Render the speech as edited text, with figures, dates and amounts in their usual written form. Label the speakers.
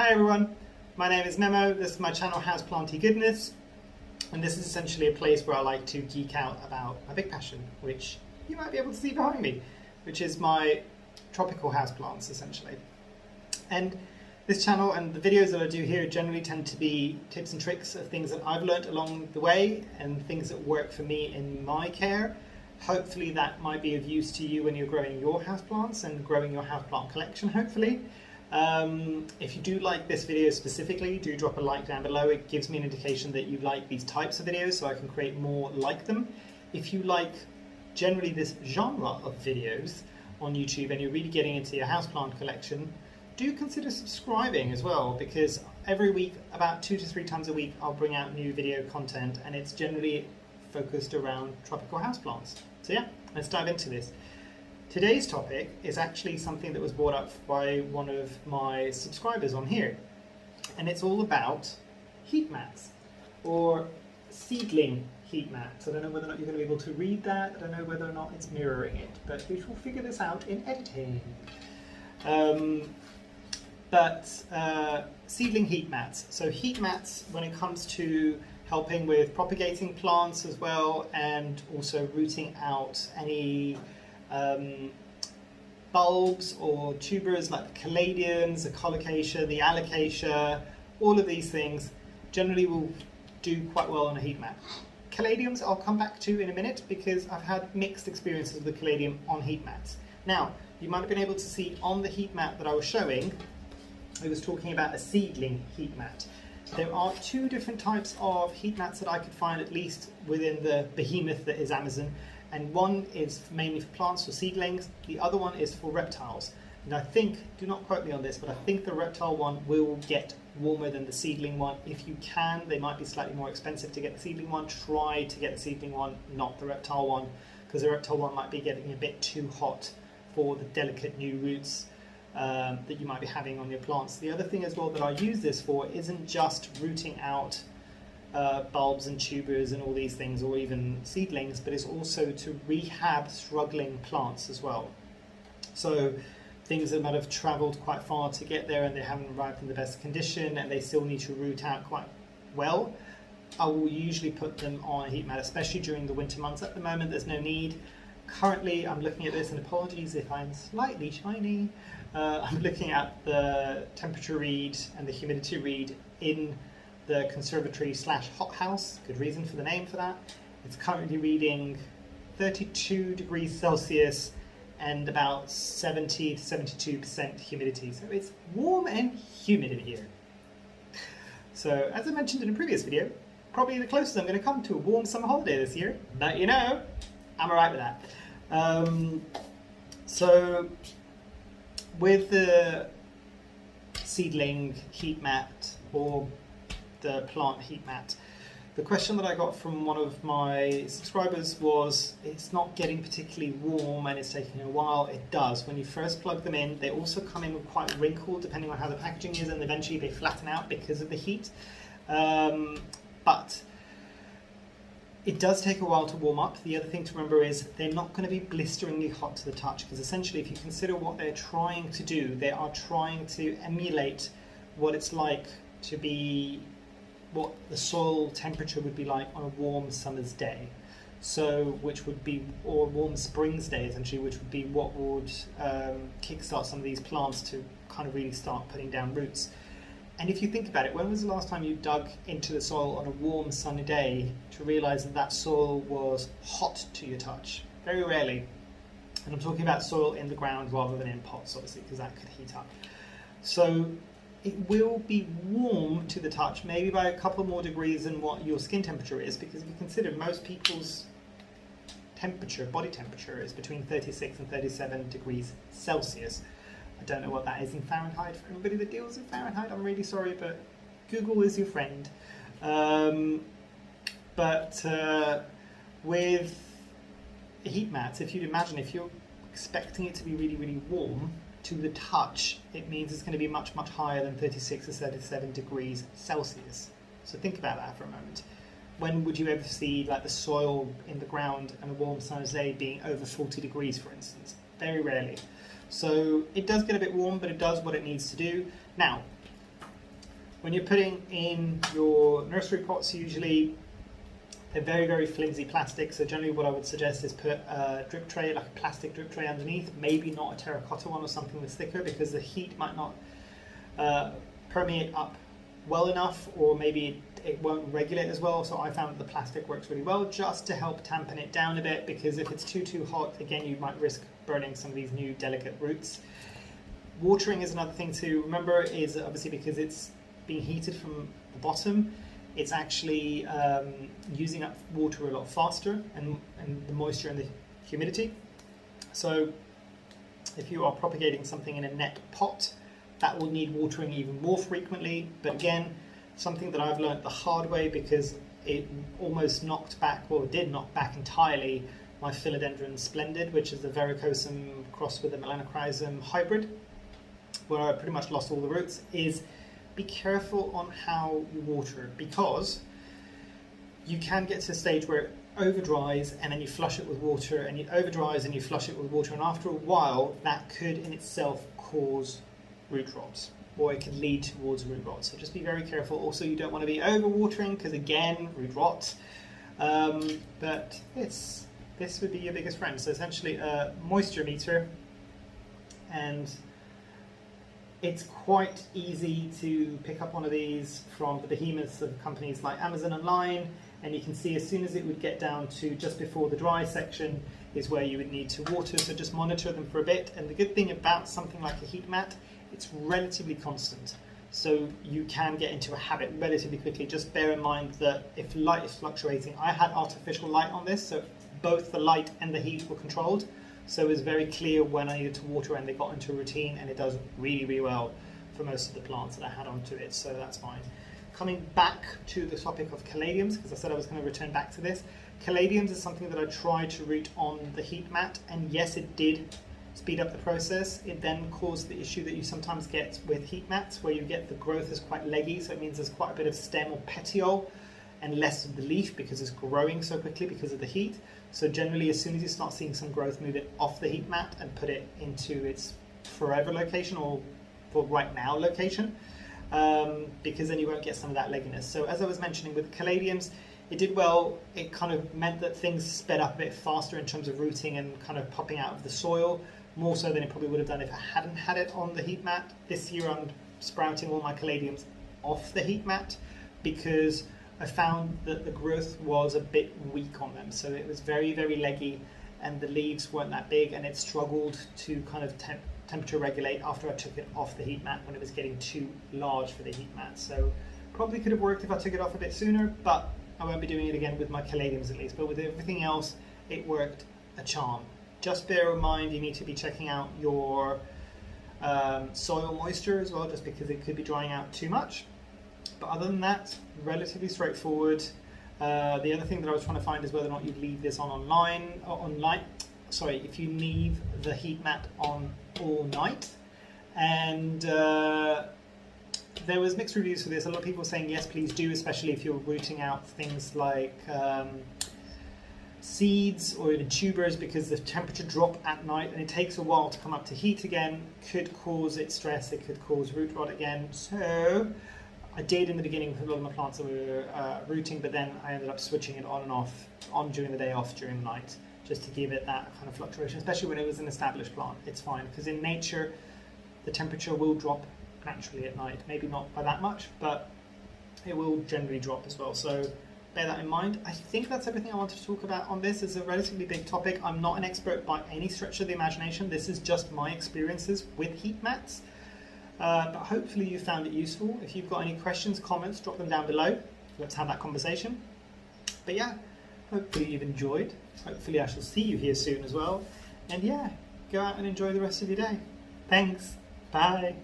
Speaker 1: Hi everyone, my name is Nemo, this is my channel Houseplanty Goodness, and this is essentially a place where I like to geek out about my big passion, which you might be able to see behind me, which is my tropical houseplants essentially. And this channel and the videos that I do here generally tend to be tips and tricks of things that I've learnt along the way and things that work for me in my care. Hopefully that might be of use to you when you're growing your houseplants and growing your houseplant collection, hopefully. If you do like this video specifically, do drop a like down below. It gives me an indication that you like these types of videos so I can create more like them. If you like generally this genre of videos on YouTube and you're really getting into your houseplant collection, do consider subscribing as well, because every week, about 2 to 3 times a week, I'll bring out new video content and it's generally focused around tropical houseplants. So yeah, let's dive into this. Today's topic is actually something that was brought up by one of my subscribers on here, and it's all about heat mats or seedling heat mats. I don't know whether or not you're going to be able to read that. I don't know whether or not it's mirroring it, but we shall figure this out in editing. Seedling heat mats. So heat mats, when it comes to helping with propagating plants as well, and also rooting out any bulbs or tubers like the caladiums, the colocasia, the alocasia, all of these things generally will do quite well on a heat mat. Caladiums I'll come back to in a minute because I've had mixed experiences with the caladium on heat mats. Now, you might have been able to see on the heat mat that I was showing, I was talking about a seedling heat mat. There are 2 different types of heat mats that I could find, at least within the behemoth that is Amazon, and one is mainly for plants or seedlings, the other one is for reptiles. And I think, do not quote me on this, but I think the reptile one will get warmer than the seedling one. If you can, they might be slightly more expensive to get the seedling one. Try to get the seedling one, not the reptile one, because the reptile one might be getting a bit too hot for the delicate new roots that you might be having on your plants. The other thing as well that I use this for isn't just rooting out bulbs and tubers and all these things, or even seedlings, but it's also to rehab struggling plants as well. So things that might have travelled quite far to get there and they haven't arrived in the best condition and they still need to root out quite well, I will usually put them on a heat mat, especially during the winter months. At the moment there's no need. Currently I'm looking at this, and apologies if I'm slightly shiny, I'm looking at the temperature read and the humidity read in the conservatory / hothouse. Good reason for the name for that. It's currently reading 32 degrees Celsius and about 70 to 72% humidity. So it's warm and humid in here. So as I mentioned in a previous video, probably the closest I'm going to come to a warm summer holiday this year, but you know, I'm alright with that. So with the seedling heat mat or the plant heat mat, the question that I got from one of my subscribers was, it's not getting particularly warm and it's taking a while. It does. When you first plug them in, they also come in quite wrinkled depending on how the packaging is, and eventually they flatten out because of the heat. But it does take a while to warm up. The other thing to remember is they're not going to be blisteringly hot to the touch, because essentially if you consider what they're trying to do, they are trying to emulate what it's like to be, what the soil temperature would be like on a warm summer's day. So, which would be, or warm spring's day essentially, which would be what would kickstart some of these plants to kind of really start putting down roots. And if you think about it, when was the last time you dug into the soil on a warm sunny day to realise that that soil was hot to your touch? Very rarely. And I'm talking about soil in the ground rather than in pots, obviously, because that could heat up. So it will be warm to the touch, maybe by a couple more degrees than what your skin temperature is, because if you consider most people's temperature, body temperature, is between 36 and 37 degrees Celsius. I don't know what that is in Fahrenheit. For everybody that deals in Fahrenheit, I'm really sorry, but Google is your friend. With heat mats, if you'd imagine, if you're expecting it to be really, really warm to the touch, it means it's going to be much, much higher than 36 or 37 degrees Celsius. So think about that for a moment. When would you ever see like the soil in the ground on a warm summer's day being over 40 degrees, for instance? Very rarely. So it does get a bit warm, but it does what it needs to do. Now, When you're putting in your nursery pots, usually they're very, very flimsy plastic, so generally what I would suggest is put a drip tray, like a plastic drip tray underneath, maybe not a terracotta one or something that's thicker, because the heat might not permeate up well enough, or maybe it won't regulate as well. So I found that the plastic works really well just to help dampen it down a bit, because if it's too hot, again, you might risk burning some of these new delicate roots. Watering is another thing to remember, is obviously because it's being heated from the bottom, it's actually using up water a lot faster, and the moisture and the humidity. So if you are propagating something in a net pot, that will need watering even more frequently. But again, something that I've learned the hard way, because it almost knocked back, well, it did knock back entirely, my Philodendron Splendid, which is the Verrucosum crossed with the Melanochrysum hybrid, where I pretty much lost all the roots, is be careful on how you water, because you can get to a stage where it over dries and then you flush it with water, and it over dries and you flush it with water, and after a while that could in itself cause root rot, or it could lead towards root rot. So just be very careful. Also, you don't want to be over watering, because again, root rot. But this would be your biggest friend. So essentially a moisture meter, and it's quite easy to pick up one of these from the behemoths of companies like Amazon online, and you can see as soon as it would get down to just before the dry section is where you would need to water, so just monitor them for a bit. And the good thing about something like a heat mat, it's relatively constant, so you can get into a habit relatively quickly. Just bear in mind that if light is fluctuating, I had artificial light on this, so both the light and the heat were controlled. So it was very clear when I needed to water, and they got into a routine, and it does really, really well for most of the plants that I had onto it, so that's fine. Coming back to the topic of caladiums, because I said I was going to return back to this. Caladiums is something that I tried to root on the heat mat, and yes, it did speed up the process. It then caused the issue that you sometimes get with heat mats, where you get the growth is quite leggy, so it means there's quite a bit of stem or petiole and less of the leaf, because it's growing so quickly because of the heat. So generally, as soon as you start seeing some growth, move it off the heat mat and put it into its forever location, or for right now location, because then you won't get some of that legginess. So as I was mentioning with caladiums, it did well. It kind of meant that things sped up a bit faster in terms of rooting and kind of popping out of the soil, more so than it probably would have done if I hadn't had it on the heat mat. This year I'm sprouting all my caladiums off the heat mat, because I found that the growth was a bit weak on them. So it was very, very leggy, and the leaves weren't that big, and it struggled to kind of temperature regulate after I took it off the heat mat when it was getting too large for the heat mat. So probably could have worked if I took it off a bit sooner, but I won't be doing it again with my caladiums at least. But with everything else, it worked a charm. Just bear in mind, you need to be checking out your soil moisture as well, just because it could be drying out too much. But other than that, relatively straightforward. The other thing that I was trying to find is whether or not you leave this on if you leave the heat mat on all night. And there was mixed reviews for this. A lot of people saying yes, please do, especially if you're rooting out things like seeds or even tubers, because the temperature drop at night and it takes a while to come up to heat again, could cause it stress, it could cause root rot again. So I did in the beginning with a lot of my plants that were rooting, but then I ended up switching it on and off, on during the day, off during the night, just to give it that kind of fluctuation, especially when it was an established plant. It's fine, because in nature the temperature will drop naturally at night, maybe not by that much, but it will generally drop as well. So bear that in mind. I think that's everything I wanted to talk about on this. It's a relatively big topic. I'm not an expert by any stretch of the imagination. This is just my experiences with heat mats. But hopefully you found it useful. If you've got any questions, comments, drop them down below. Let's have that conversation. But yeah, hopefully you've enjoyed. Hopefully I shall see you here soon as well. And yeah, go out and enjoy the rest of your day. Thanks. Bye.